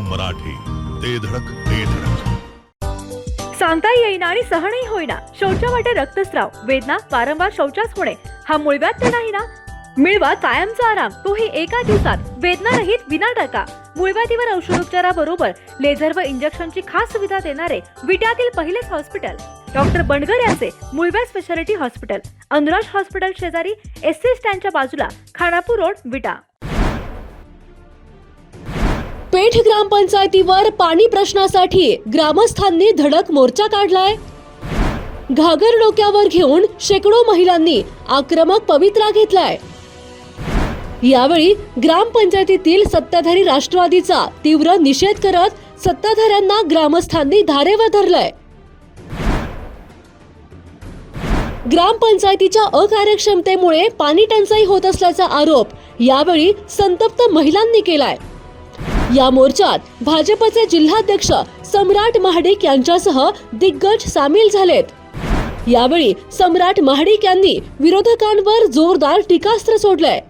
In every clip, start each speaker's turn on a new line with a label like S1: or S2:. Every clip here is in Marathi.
S1: मराठी, ते धडक ते धडक.
S2: सांगता येईना आणि सहनही होईना शौचावाटे रक्तस्राव, वेदना, वारंवार शौचास होणे हा मूळव्याध तर नाही ना? मिळवा कायमचा आराम, तोही एका दिवसात, वेदना रहित, विना टाका. मूळव्याधीवर औषधोपचाराबरोबर लेझर व इंजेक्शनची खास सुविधा देणारे विट्यातील पहिलेच हॉस्पिटल डॉक्टर बंडगर यांचे मूळव्याध स्पेशालिटी हॉस्पिटल, अनुराज हॉस्पिटल शेजारी, एसटी स्टँडच्या बाजूला, खानापूर रोड, विटा.
S3: पेठ ग्रामपंचायतीवर पाणी प्रश्नासाठी ग्रामस्थांनी धडक मोर्चा काढलाय. घागर डोक्यावर घेऊन शेकडो महिलांनी आक्रमक पवित्रा घेतलाय. यावेळी ग्रामपंचायतीतील सत्ताधारी राष्ट्रवादीचा तीव्र निषेध करत सत्ताधाऱ्यांना ग्रामस्थांनी धारेवर धरलंय. ग्रामपंचायतीच्या अकार्यक्षमतेमुळे पाणी टंचाई होत असल्याचा आरोप यावेळी संतप्त महिलांनी केलाय. या मोर्चात भाजपचे जिल्हाध्यक्ष सम्राट महाडिक यांच्यासह दिग्गज सामील झालेत. यावेळी सम्राट महाडिक यांनी विरोधकांवर जोरदार टीकास्त्र सोडलंय.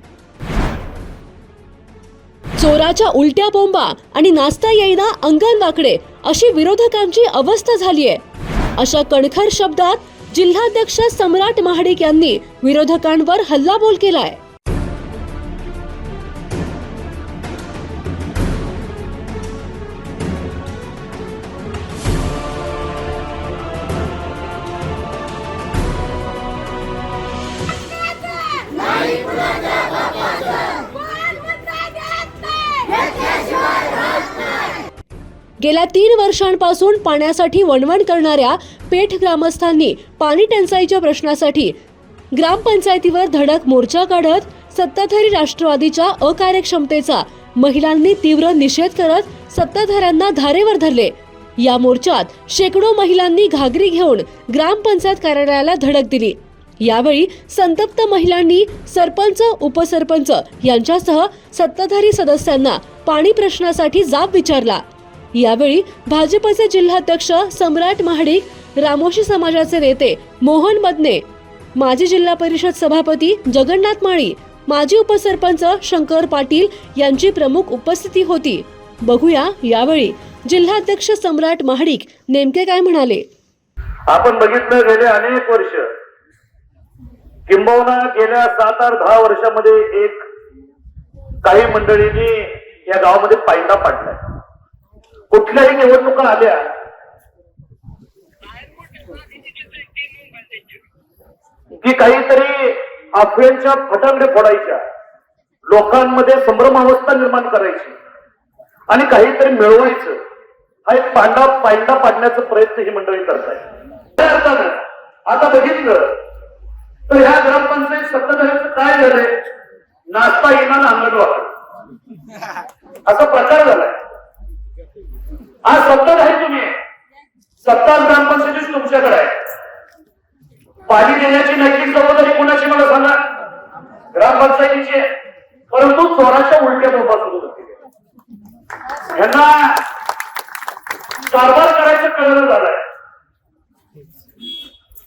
S3: चोराच्या उलट्या बोंबा आणि नाचता येईना अंगण वाकडे अशी विरोधकांची अवस्था झालीय. अशा कणखर शब्दात जिल्हाध्यक्ष सम्राट महाडिक यांनी विरोधकांवर हल्लाबोल केलाय. गेल्या 3 वर्षांपासून पाण्यासाठी वणवण करणाऱ्या पेठ ग्रामस्थांनी पाणी टंचाईच्या प्रश्नासाठी ग्रामपंचायतीवर धडक मोर्चा काढत सत्ताधारी राष्ट्रवादीच्या अकार्यक्षमतेचा महिलांनी तीव्र निषेध करत सत्ताधाऱ्यांना धारेवर धरले. या मोर्चात शेकडो महिलांनी घागरी घेऊन ग्रामपंचायत कार्यालयाला धडक दिली. यावेळी संतप्त महिलांनी सरपंच, उपसरपंच यांच्यासह सत्ताधारी सदस्यांना पाणी प्रश्नासाठी जाब विचारला. यावेळी भाजपचे जिल्हाध्यक्ष सम्राट महाडिक, रामोशी समाजाचे नेते मोहन बदने, माजी जिल्हा परिषद सभापती जगन्नाथ माळी, माजी उपसरपंच शंकर पाटील यांची प्रमुख उपस्थिती होती. बघूया यावेळी जिल्हाध्यक्ष सम्राट महाडिक नेमके काय म्हणाले.
S4: आपण बघितलं गेले अनेक वर्ष, किंबहुना गेल्या 7-10 वर्षामध्ये एक काही मंडळींनी या गावामध्ये पायंडा पाडलाय. कुठल्याही निवडणुका आल्या की काहीतरी अफवेच्या फटांगडे फोडायच्या, लोकांमध्ये संभ्रमावस्था निर्माण करायची आणि काहीतरी मिळवायचं, हा एक पायंडा पाडण्याचा प्रयत्न ही मंडळी करतायत. आता बघितलं तर ह्या ग्रामपंचायत सत्ताधाऱ्यांचं काय झालंय, नाचता येणार अंगण वाकड असा प्रकार झालाय. आज सत्ता आहे, तुम्ही सत्ता ग्रामपंचायतीच तुमच्याकडे आहे. पाणी देण्याची नैतिक जबाबदारी कोणाची मला सांगा? ग्रामपंचायतीची. परंतु चोराच्या उलट्या बोंबा सुरू होते. यांना कारभार करायचं कळलं झालंय.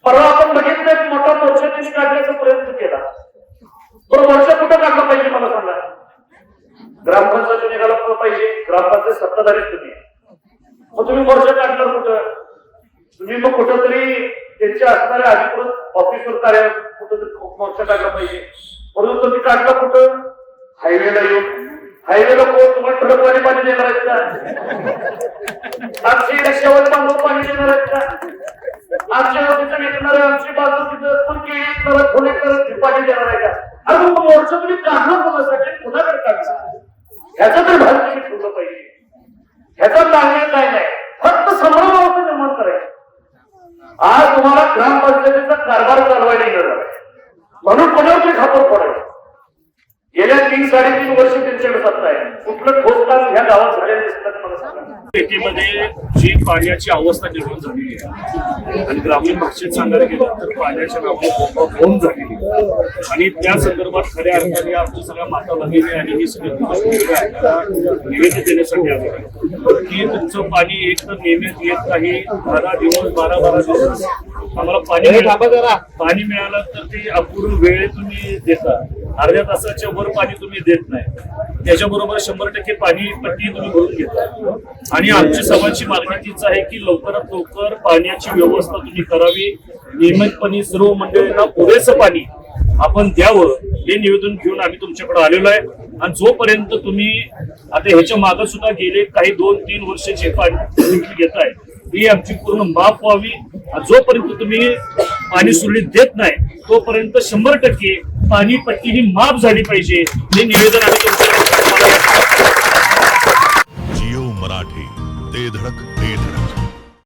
S4: परवा आपण बघितलं एक मोठा मोर्चा त्यांनी काढण्याचा प्रयत्न केला. पण मोर्चा कुठं काढला पाहिजे मला सांगा? ग्रामपंचायत निघाला पाहिजे. ग्रामपंचायत सत्ताधारी तुम्ही, मग तुम्ही मोर्चा काढणार कुठं? तुम्ही मग कुठंतरी त्यांच्या असणाऱ्या अधिकृत ऑफिसवर कार्य कुठंतरी मोर्चा काढला पाहिजे. परंतु तुम्ही काढला कुठं? हायवेला येऊन. हायवेला कोण तुम्हाला ट्रकवाले पाणी देणार आहेत का? आमची रिक्षावाले बांधून पाणी देणार आहेत का? आमच्या तिथं विकणारे, आमची बाजू तिथं फुलकी विकणार, फुले करत पाणी देणार आहे का? अरे मग मोर्चा तुम्ही काढला कोणासाठी, कुणाकडे काढला? ह्याचं तरी भान तुम्ही ठेवलं पाहिजे. ह्याचा ताळमेळ काय नाही, फक्त संभ्रमावस्था निर्माण करायची. आज तुम्हाला ग्रामपंचायतीचा कारभार चालवायला येणार आहे म्हणून कोणावर तरी खापर पडायचं. गेल्या 3-3.5 वर्ष त्यांच्याकडे सत्ता आहे. कुठलं ठोस काम ह्या गावात झालेलं दिसतं मला सांगा.
S5: शेतीमध्ये जी पाण्याची अवस्था निर्माण झालेली आहे आणि ग्रामीण भाषेत सांगायला गेलं तर पाण्याच्या नावाने होऊन झालेली आहे. आणि त्या संदर्भात खऱ्या अर्थाने आमच्या सगळ्या माता भगिनी आणि ही सगळी निवेदन देण्यासाठी आलो आहे की तुमचं पाणी एक तर नियमित येत नाही. 12 दिवस 12 दिवस आम्हाला पाणी मिळालं तर ते अपूर्ण वेळ तुम्ही देता अर्ध्या तासाच्या वर पाणी तुम्ही देत नाही, त्याच्याबरोबर 100% पाणी पट्टी तुम्ही भरून घेता. आणि आमची सर्वांची मागणी तीच आहे की लवकरात लवकर पाण्याची व्यवस्था तुम्ही करावी, नियमितपणे सर्व मंडळींना पुरेसं पाणी आपण द्यावं, हे निवेदन घेऊन आम्ही तुमच्याकडे आलेलो आहे. आणि जोपर्यंत तुम्ही आता ह्याच्या मागे सुद्धा गेले काही 2-3 वर्षाचे पाणी घेत आहे, ही आमची पूर्ण माफ व्हावी. आणि जोपर्यंत तुम्ही पाणी सुरळीत देत नाही तोपर्यंत 100% पाणी पट्टी ही माफ झाली पाहिजे, हे निवेदन आम्ही तुमच्याकडे.
S1: जिओ मराठी ते धडक